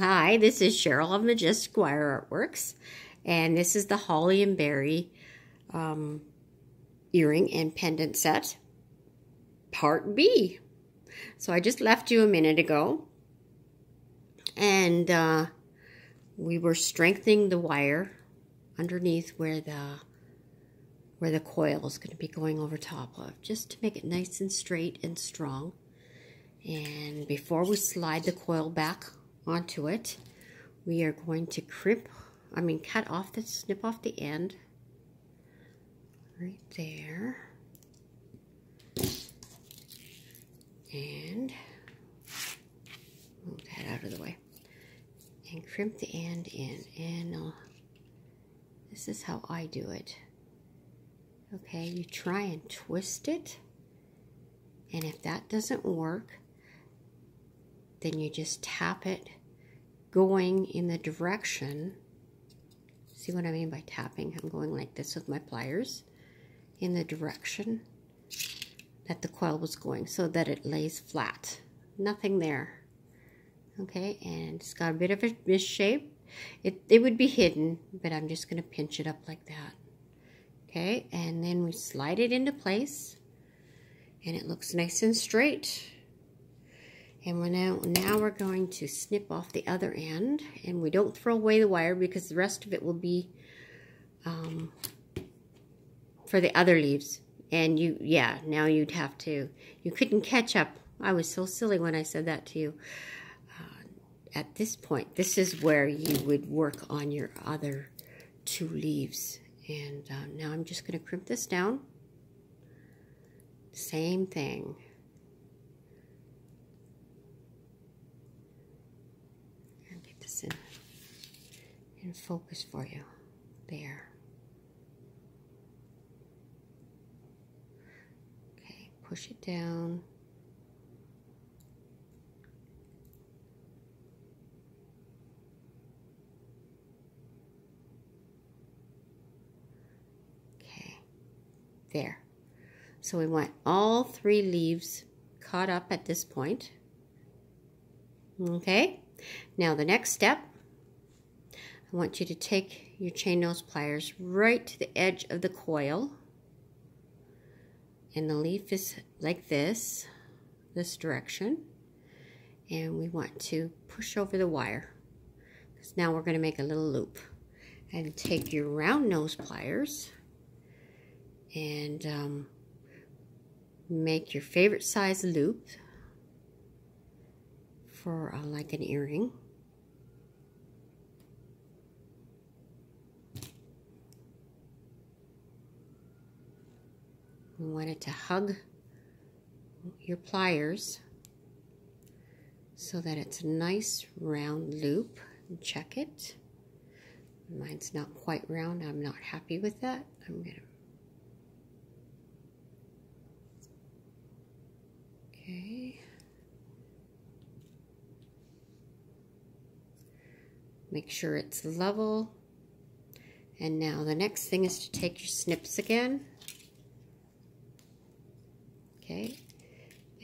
Hi, this is Cheryl of Majestic Wire Artworks, and this is the Holly and Berry earring and pendant set, part B. So I just left you a minute ago, and we were strengthening the wire underneath where the coil is going to be going over top of, just to make it nice and straight and strong. And before we slide the coil back onto it, we are going to snip off the end right there, and move that out of the way, and crimp the end in. And this is how I do it. Okay, you try and twist it, and if that doesn't work, then you just tap it going in the direction. See what I mean by tapping? I'm going like this with my pliers in the direction that the coil was going, so that it lays flat. Nothing there. Okay, and it's got a bit of a misshape. It would be hidden, but I'm just going to pinch it up like that. Okay, and then we slide it into place, and it looks nice and straight. And now we're going to snip off the other end, and we don't throw away the wire because the rest of it will be for the other leaves. And now you'd have to, you couldn't catch up. I was so silly when I said that to you. At this point, this is where you would work on your other two leaves. And now I'm just going to crimp this down. Same thing. In focus for you. There. Okay, push it down. Okay, there. So we want all three leaves caught up at this point. Okay, now the next step, I want you to take your chain nose pliers right to the edge of the coil, and the leaf is like this direction, and we want to push over the wire, because now we're going to make a little loop. And take your round nose pliers and make your favorite size loop for like an earring. You want it to hug your pliers so that it's a nice round loop. And check it. Mine's not quite round. I'm not happy with that. Okay. Make sure it's level. And now the next thing is to take your snips again. Okay,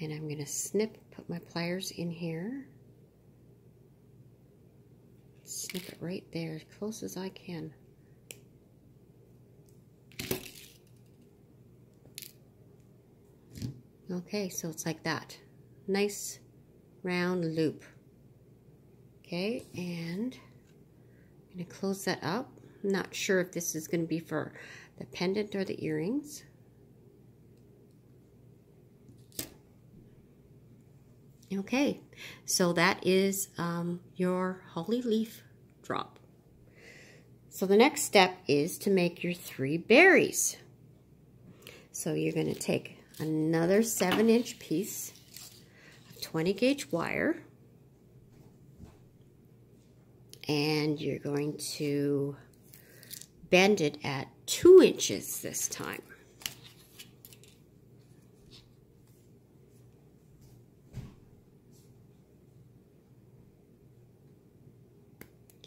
and I'm going to snip, put my pliers in here, snip it right there as close as I can. Okay, so it's like that. Nice round loop. Okay, and I'm going to close that up. I'm not sure if this is going to be for the pendant or the earrings. Okay, so that is your holly leaf drop. So the next step is to make your 3 berries. So you're going to take another 7-inch piece of 20 gauge wire, and you're going to bend it at 2 inches this time.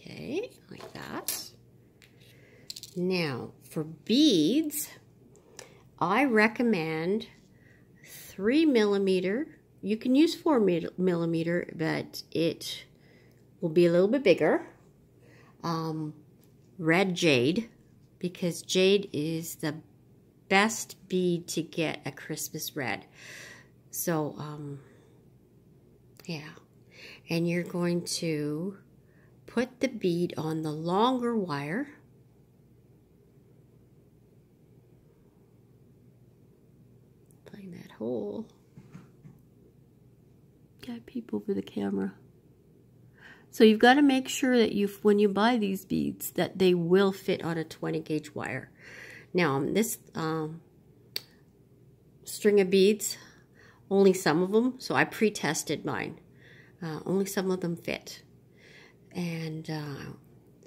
Okay, like that. Now, for beads, I recommend 3 millimeter. You can use 4 millimeter, but it will be a little bit bigger. Red jade, because jade is the best bead to get a Christmas red. So, yeah. And you're going to put the bead on the longer wire. Find that hole. Got people over the camera. So you've got to make sure that when you buy these beads, that they will fit on a 20 gauge wire. Now on this string of beads, only some of them, so I pre-tested mine. Only some of them fit. And the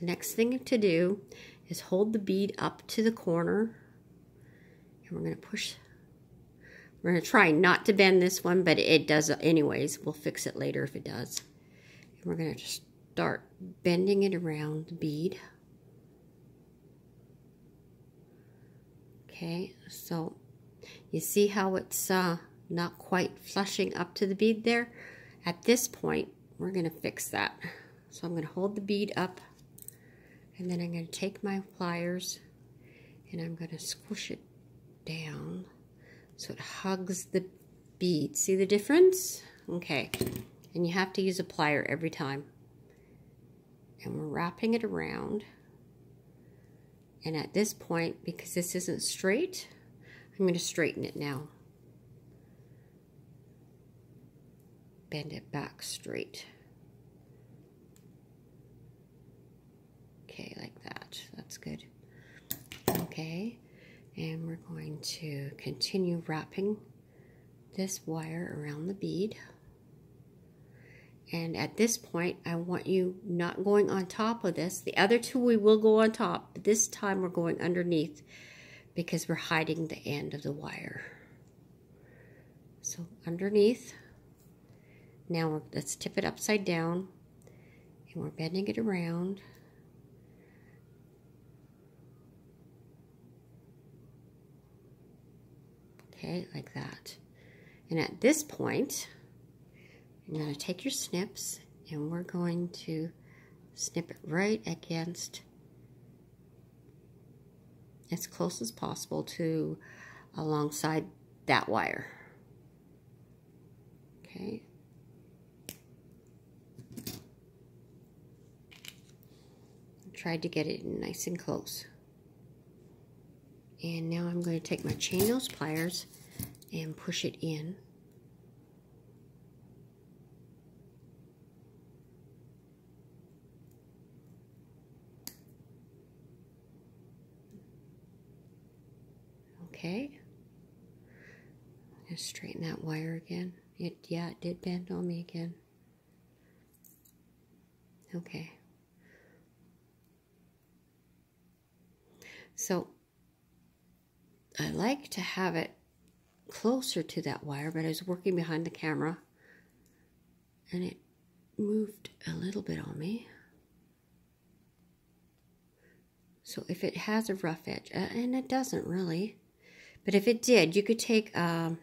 next thing to do is hold the bead up to the corner. And we're going to push. We're going to try not to bend this one, but it does anyways. We'll fix it later if it does. And we're going to just start bending it around the bead. Okay, so you see how it's not quite flushing up to the bead there? At this point, we're going to fix that. So I'm going to hold the bead up, and then I'm going to take my pliers, and I'm going to squish it down so it hugs the bead. See the difference? Okay, and you have to use a plier every time. And we're wrapping it around. And at this point, because this isn't straight, I'm going to straighten it now. Bend it back straight. Okay, like that. That's good. Okay, and we're going to continue wrapping this wire around the bead. And at this point, I want you not going on top of this. The other two we will go on top, but this time we're going underneath because we're hiding the end of the wire. So underneath. Now let's tip it upside down, and we're bending it around. Okay, like that. And at this point, you're going to take your snips, and we're going to snip it right against, as close as possible to alongside that wire. Okay. Tried to get it nice and close. And now I'm going to take my chain nose pliers and push it in. Okay. Just straighten that wire again. It did bend on me again. Okay. So I like to have it closer to that wire, but I was working behind the camera and it moved a little bit on me. So if it has a rough edge, and it doesn't really, but if it did, you could take a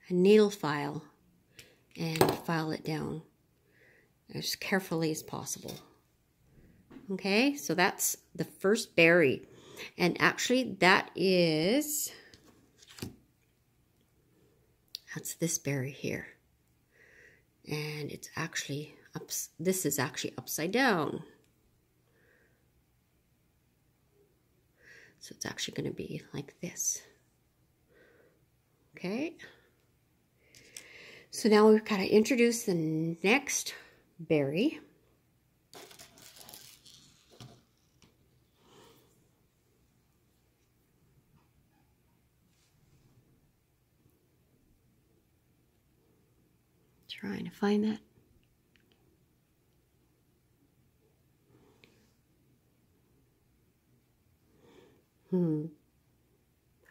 needle file and file it down as carefully as possible. Okay, so that's the first berry. And actually that's this berry here. And it's actually, this is actually upside down. So it's actually going to be like this. Okay. So now we've got to introduce the next berry. Trying to find that.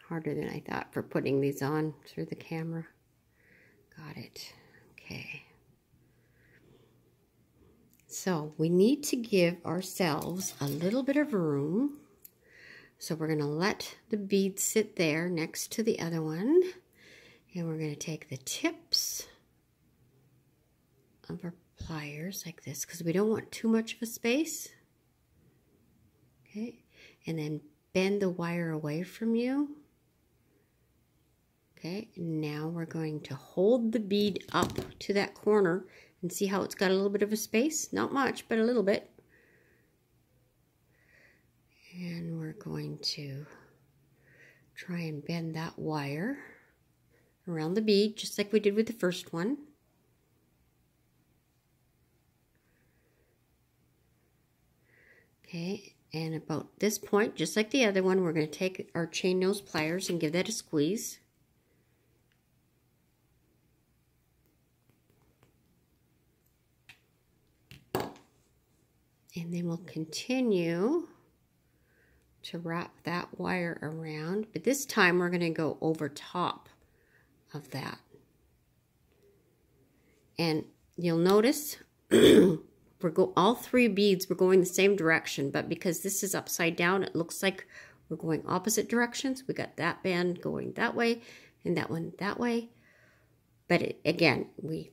Harder than I thought for putting these on through the camera. Got it. Okay. So we need to give ourselves a little bit of room. So we're going to let the bead sit there next to the other one. And we're going to take the tips of our pliers like this because we don't want too much of a space. Okay, and then bend the wire away from you. Okay, now we're going to hold the bead up to that corner and see how it's got a little bit of a space. Not much, but a little bit. And we're going to try and bend that wire around the bead, just like we did with the first one. Okay, and about this point, just like the other one, we're going to take our chain nose pliers and give that a squeeze. And then we'll continue to wrap that wire around, but this time we're going to go over top of that. And you'll notice all three beads were going the same direction, but because this is upside down, it looks like we're going opposite directions. We got that band going that way and that one that way. But again, we're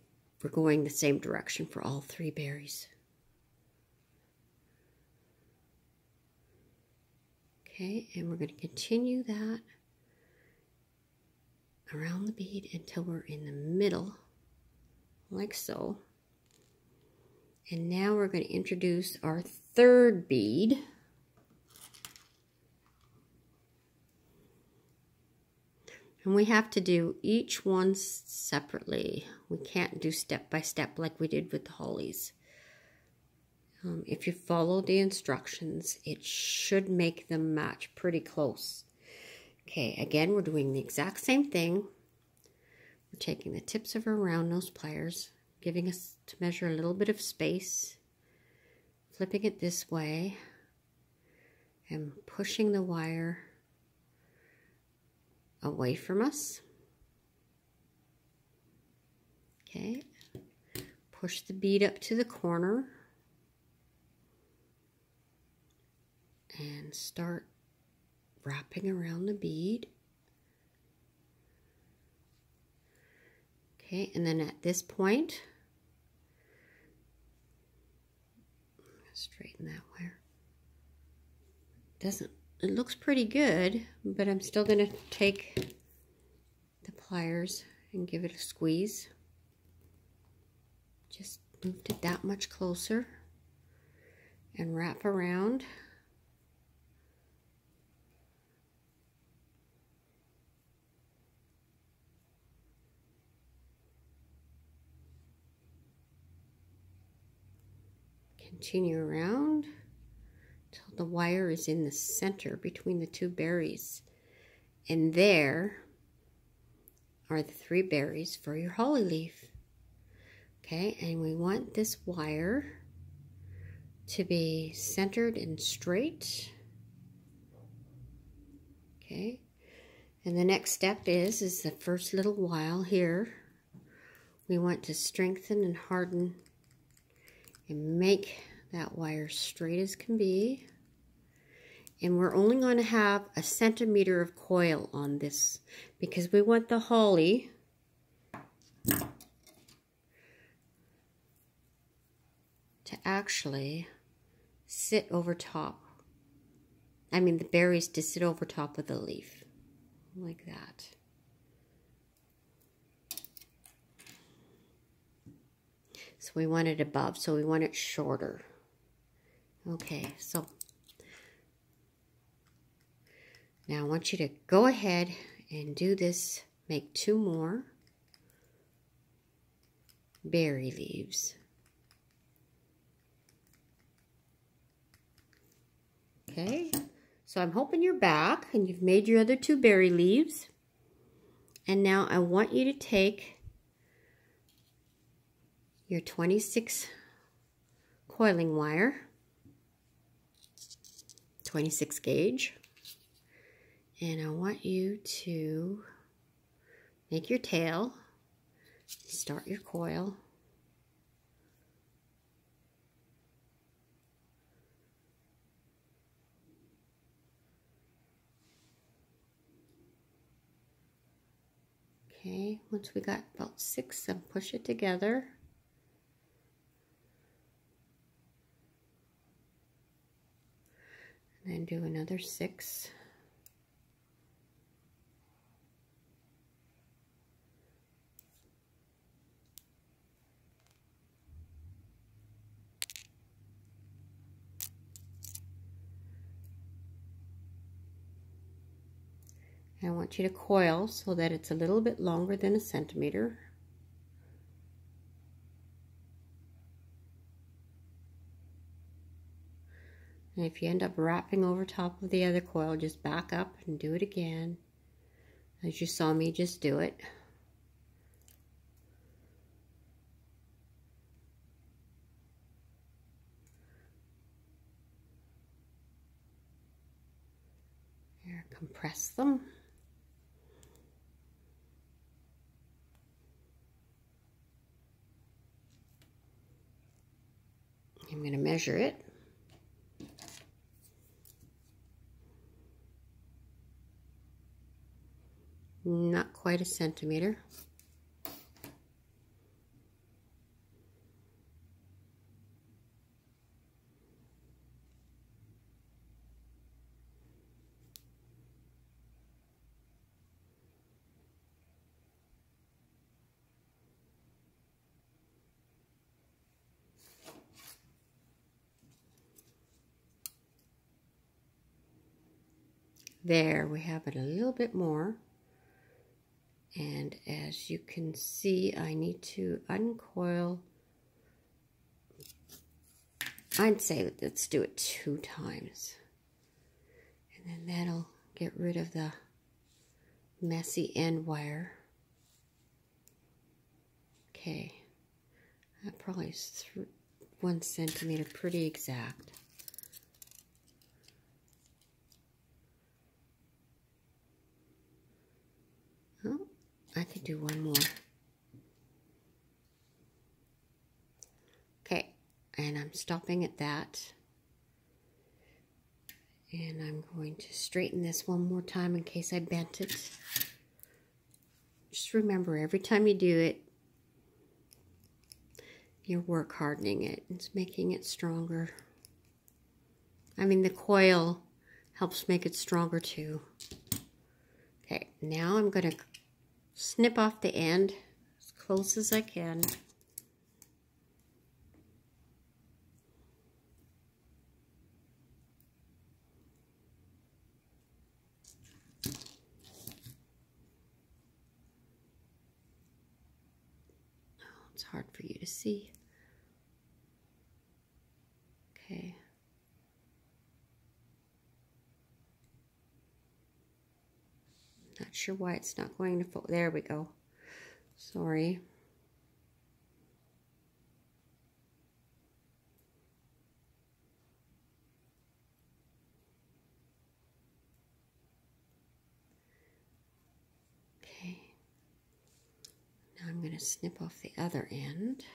going the same direction for all three berries. Okay, and we're going to continue that around the bead until we're in the middle, like so. And now we're going to introduce our third bead. And we have to do each one separately. We can't do step by step like we did with the hollies. If you follow the instructions, it should make them match pretty close. Okay, again, we're doing the exact same thing. We're taking the tips of our round nose pliers, giving us to measure a little bit of space, flipping it this way, and pushing the wire away from us. Okay, push the bead up to the corner and start wrapping around the bead. Okay, and then at this point, straighten that wire. It looks pretty good, but I'm still going to take the pliers and give it a squeeze. Just moved it that much closer and wrap around. Continue around until the wire is in the center between the two berries. And there are the three berries for your holly leaf. Okay, and we want this wire to be centered and straight. Okay, and the next step is the first little while here. We want to strengthen and harden and make that wire straight as can be. And we're only going to have 1 centimeter of coil on this because we want the holly to actually sit over top. I mean, the berries to sit over top of the leaf, like that. So we want it above, so we want it shorter. Okay, so now I want you to go ahead and do this. Make 2 more berry leaves. Okay, so I'm hoping you're back and you've made your other 2 berry leaves. And now I want you to take your 26 coiling wire, 26 gauge, and I want you to make your tail, start your coil, okay, once we got about 6, then push it together. And then do another 6. I want you to coil so that it's a little bit longer than a centimeter. And if you end up wrapping over top of the other coil, just back up and do it again, as you saw me just do it. There, compress them. I'm going to measure it. Not quite a centimeter. There, we have it a little bit more. And as you can see, I need to uncoil. I'd say let's do it 2 times. And then that'll get rid of the messy end wire. Okay, that probably is 1 centimeter, pretty exact. Oh, I could do 1 more. Okay, and I'm stopping at that. And I'm going to straighten this 1 more time in case I bent it. Just remember, every time you do it, you're work hardening it. It's making it stronger. I mean, the coil helps make it stronger too. Okay, now I'm going to snip off the end as close as I can. Oh, it's hard for you to see. Okay. Not sure why it's not going to fold. There we go. Sorry. Okay. Now I'm going to snip off the other end.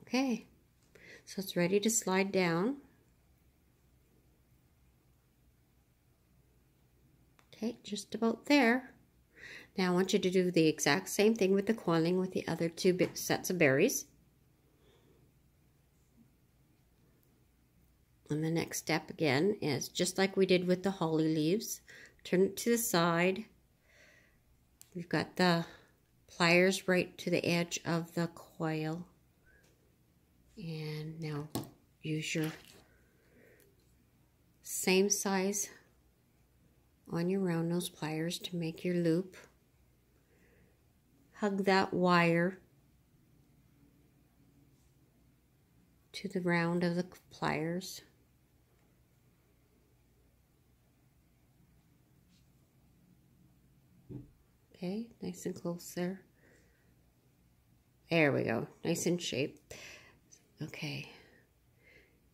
Okay, so it's ready to slide down. Okay, just about there. Now I want you to do the exact same thing with the coiling with the other 2 sets of berries. And the next step again is just like we did with the holly leaves. Turn it to the side. We've got the pliers right to the edge of the coil. And now use your same size on your round nose pliers to make your loop. Hug that wire to the round of the pliers. Okay, nice and close there. There we go, nice in shape. Okay.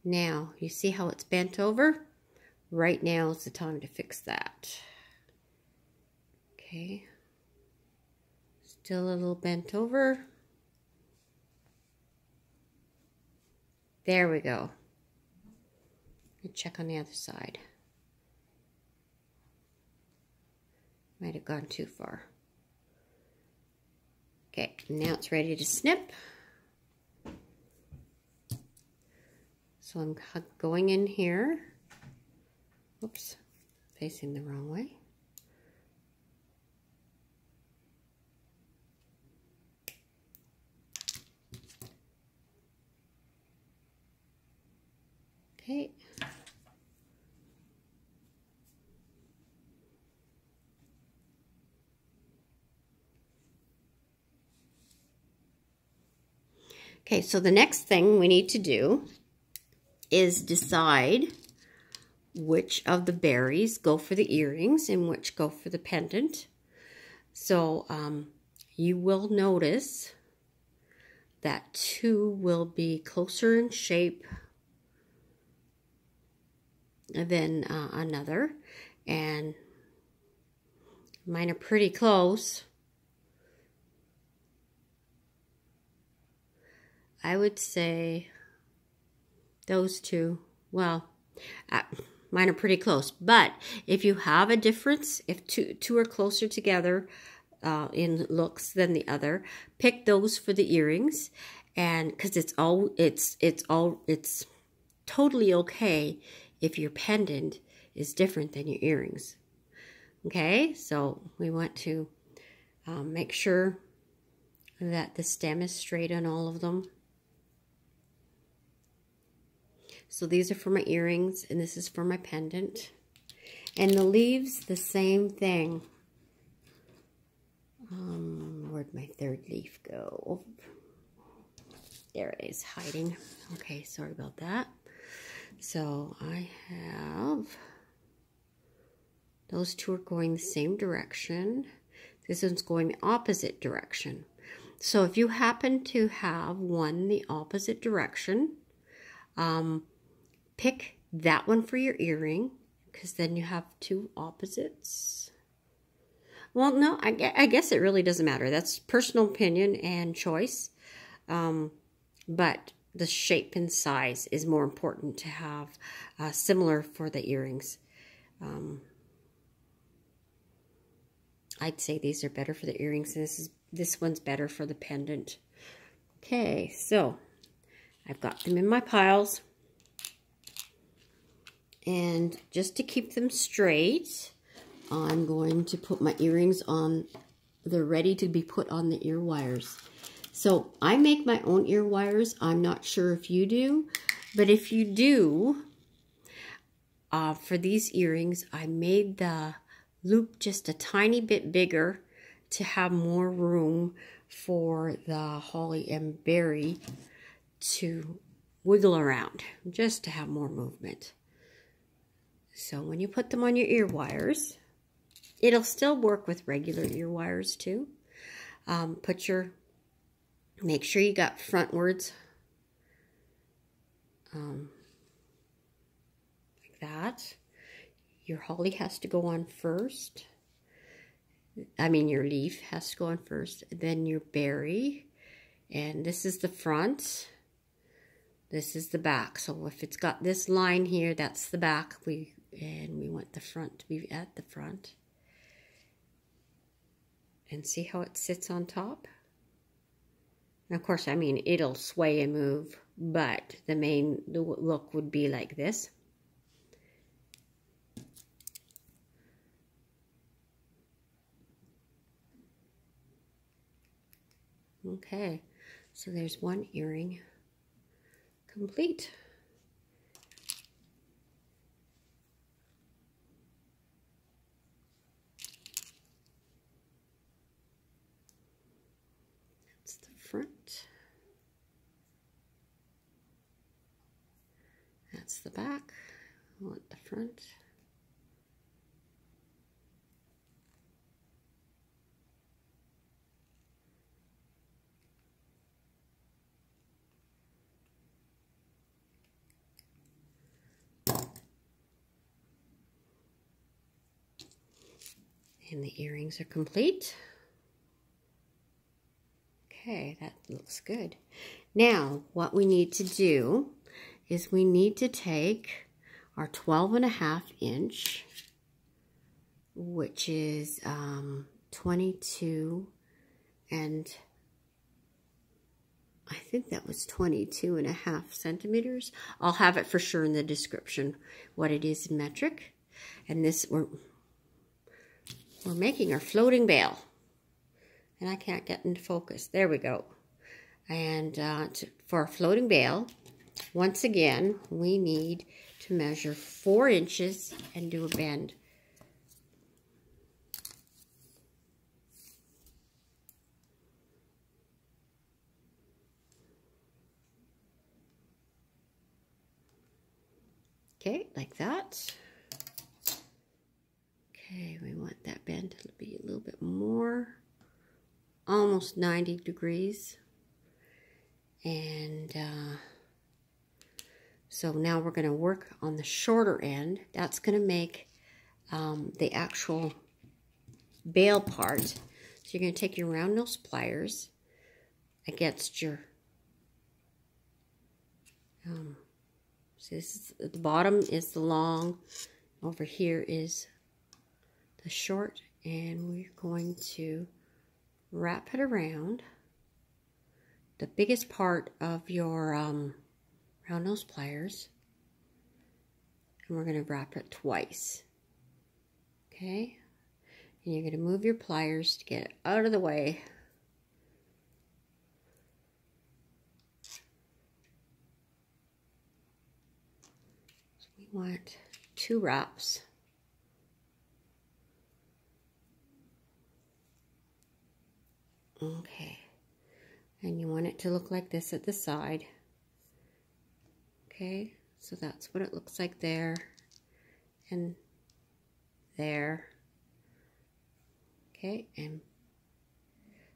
Now, you see how it's bent over? Right now is the time to fix that. Okay. Still a little bent over. There we go. Let's check on the other side. Might have gone too far. Okay, now it's ready to snip. So I'm going in here. Oops, facing the wrong way. Okay. Okay, so the next thing we need to do is decide which of the berries go for the earrings and which go for the pendant. So you will notice that two will be closer in shape than another, and mine are pretty close. I would say those two, well, mine are pretty close, but if you have a difference, if two are closer together in looks than the other, pick those for the earrings, and because it's totally okay if your pendant is different than your earrings. Okay, so we want to make sure that the stem is straight on all of them. So these are for my earrings, and this is for my pendant. And the leaves, the same thing. Where'd my third leaf go? There it is, hiding. Okay, sorry about that. So I have, those two are going the same direction. This one's going the opposite direction. So if you happen to have one the opposite direction, pick that one for your earring, because then you have two opposites. Well, no, I guess it really doesn't matter. That's personal opinion and choice. But the shape and size is more important to have similar for the earrings. I'd say these are better for the earrings, and this one's better for the pendant. Okay, so I've got them in my piles. And just to keep them straight, I'm going to put my earrings on. They're ready to be put on the ear wires. So I make my own ear wires. I'm not sure if you do, but if you do, for these earrings, I made the loop just a tiny bit bigger to have more room for the holly and berry to wiggle around, just to have more movement. So when you put them on your ear wires, it'll still work with regular ear wires too. Make sure you got frontwards, like that. Your holly has to go on first. I mean, your leaf has to go on first. Then your berry, and this is the front. This is the back. So if it's got this line here, that's the back. And we want the front to be at the front. And see how it sits on top? And of course, I mean, it'll sway and move, but the look would be like this. Okay, so there's one earring complete. That's the front. That's the back. I want the front. And the earrings are complete. Okay, that looks good. Now, what we need to do is we need to take our 12.5 inch, which is 22, and I think that was 22.5 centimeters. I'll have it for sure in the description what it is in metric. And this, we're making our floating bale. And I can't get into focus. There we go. And for our floating bale, once again, we need to measure 4 inches and do a bend. Okay, like that. Okay, we want that bend to be a little bit more. Almost 90 degrees. And so now we're going to work on the shorter end. That's going to make the actual bale part. So you're going to take your round nose pliers against your, so this is, at the bottom is the long, over here is the short, and we're going to wrap it around the biggest part of your round nose pliers, and we're going to wrap it twice. Okay, and you're going to move your pliers to get it out of the way. So we want 2 wraps. Okay, and you want it to look like this at the side. Okay, so that's what it looks like there and there. Okay, and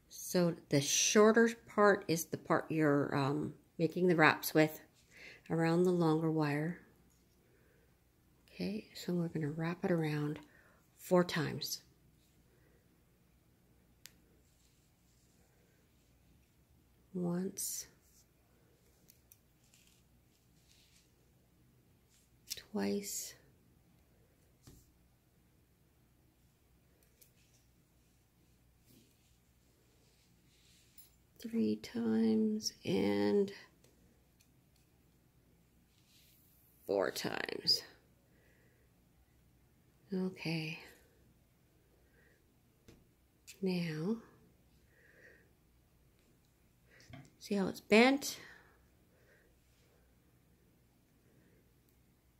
so the shorter part is the part you're making the wraps with around the longer wire. Okay, so we're going to wrap it around 4 times. Once, twice, three times, and 4 times. Okay. Now, see how it's bent?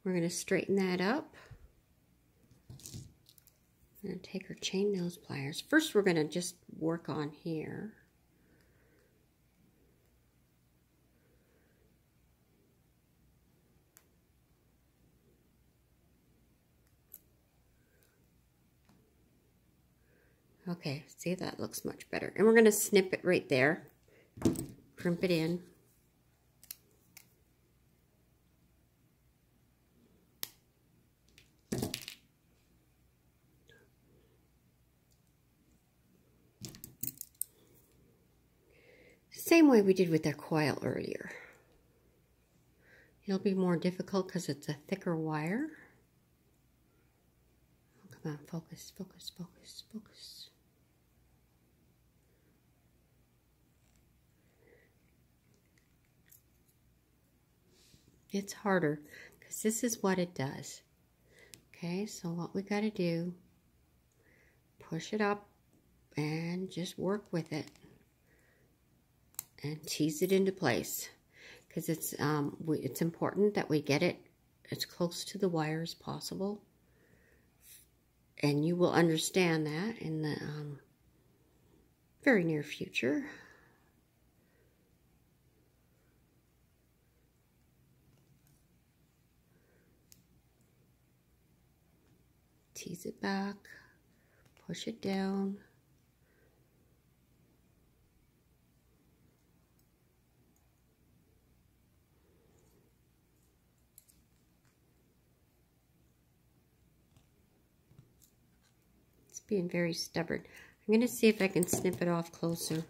We're going to straighten that up. We're going to take our chain nose pliers. First, we're going to just work on here. Okay, see, that looks much better. And we're going to snip it right there. Crimp it in. Same way we did with our coil earlier. It'll be more difficult because it's a thicker wire. Oh, come on, focus, focus, focus, focus. It's harder because this is what it does. Okay, so what we got to do, push it up and just work with it and tease it into place, because it's important that we get it as close to the wire as possible, and you will understand that in the very near future. Tease it back, push it down. being very stubborn. I'm going to see if I can snip it off closer.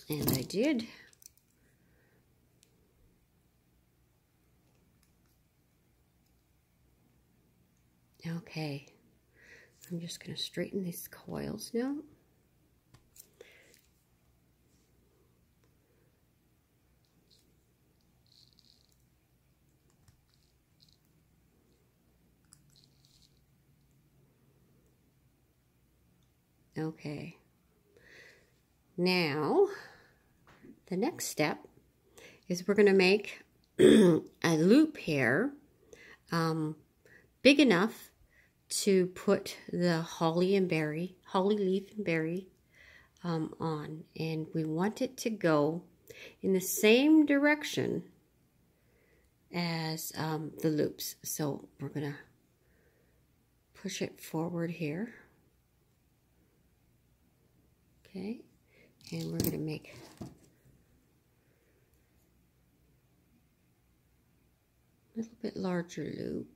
And I did. Okay. I'm just going to straighten these coils now. Okay. Now, the next step is we're going to make a loop here big enough to put the holly leaf and berry on. And we want it to go in the same direction as the loops. So we're going to push it forward here. Okay, and we're going to make a little bit larger loop.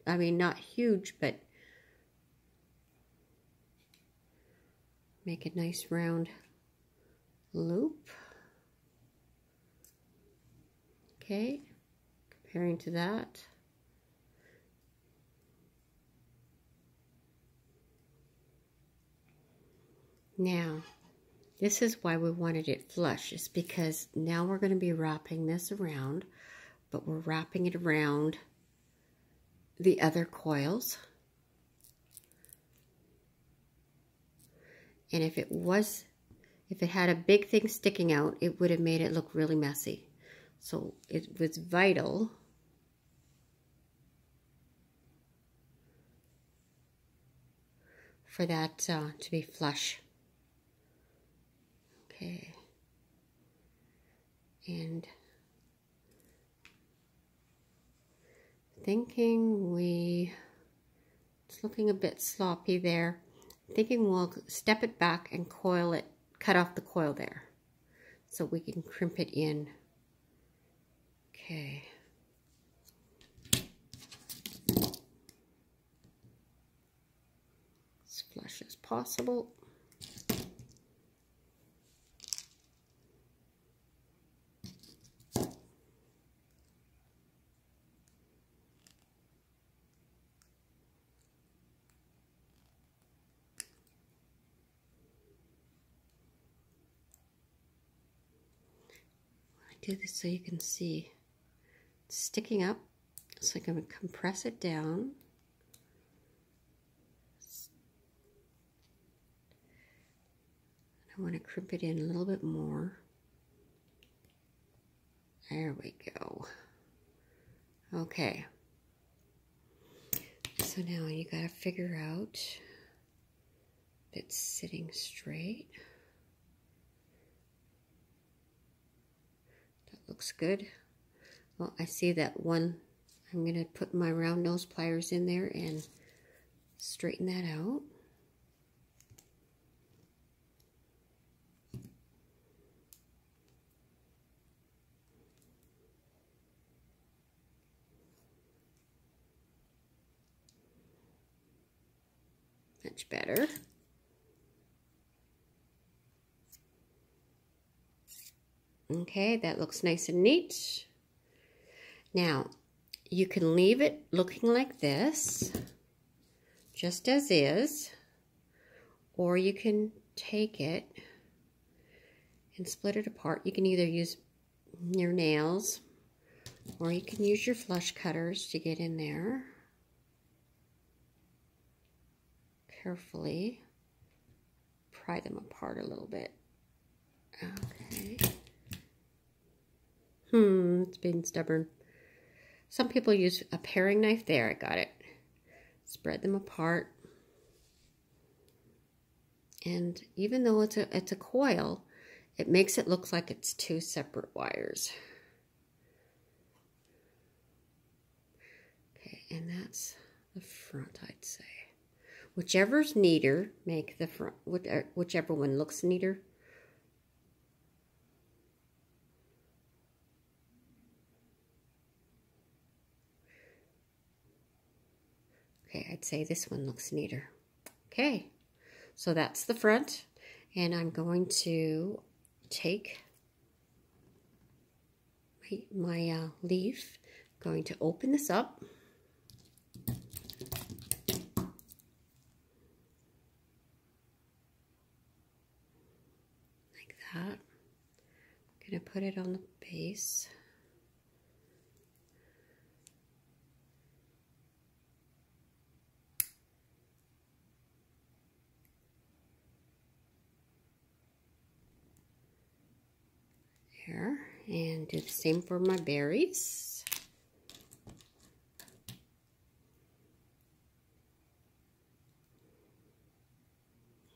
I mean, not huge, but make a nice round loop. Okay, comparing to that. Now, this is why we wanted it flush, is because now we're going to be wrapping this around, but we're wrapping it around the other coils. And if it had a big thing sticking out, it would have made it look really messy. So it was vital for that to be flush. Okay, and thinking it's looking a bit sloppy there. Thinking we'll step it back and coil it, cut off the coil there, so we can crimp it in. Okay. As flush as possible. Do this so you can see it's sticking up, so I'm going to compress it down. I want to crimp it in a little bit more. There we go. Okay, so now you got to figure out if it's sitting straight. Looks good. Well, I see that one. I'm going to put my round nose pliers in there and straighten that out. Much better. Okay, that looks nice and neat. Now, you can leave it looking like this, just as is, or you can take it and split it apart. You can either use your nails, or you can use your flush cutters to get in there. Carefully pry them apart a little bit. Okay. It's been stubborn. Some people use a paring knife. There, I got it. Spread them apart. And even though it's a coil, it makes it look like it's two separate wires. Okay, and that's the front, I'd say. Whichever's neater, make the front. Whichever one looks neater. Okay, I'd say this one looks neater. Okay, so that's the front, and I'm going to take my leaf, going to open this up. Like that. I'm going to put it on the base. There, and do the same for my berries.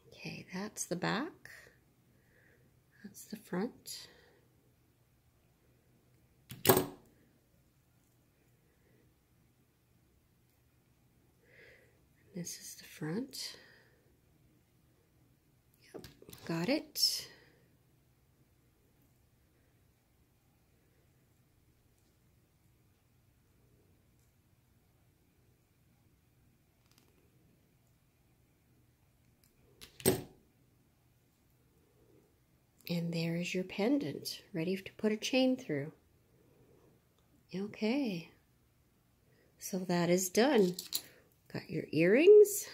Okay, that's the back. That's the front. This is the front. Yep, got it. And there is your pendant, ready to put a chain through. Okay, so that is done. Got your earrings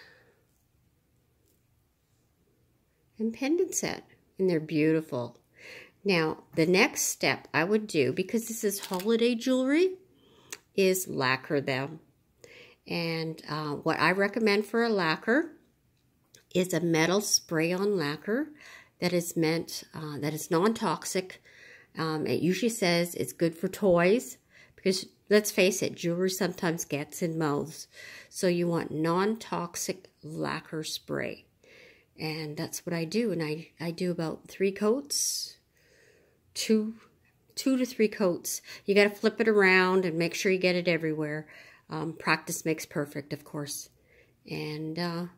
and pendant set, and they're beautiful. Now, the next step I would do, because this is holiday jewelry, is lacquer them. And what I recommend for a lacquer is a metal spray-on lacquer that is meant, that is non-toxic. It usually says it's good for toys, because let's face it, jewelry sometimes gets in mouths. So you want non-toxic lacquer spray. And that's what I do. And I do about 3 coats, two to 3 coats. You got to flip it around and make sure you get it everywhere. Practice makes perfect, of course. And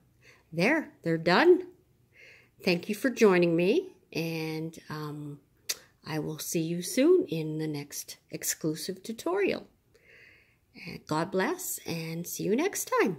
they're done. Thank you for joining me, and I will see you soon in the next exclusive tutorial. And God bless, and see you next time.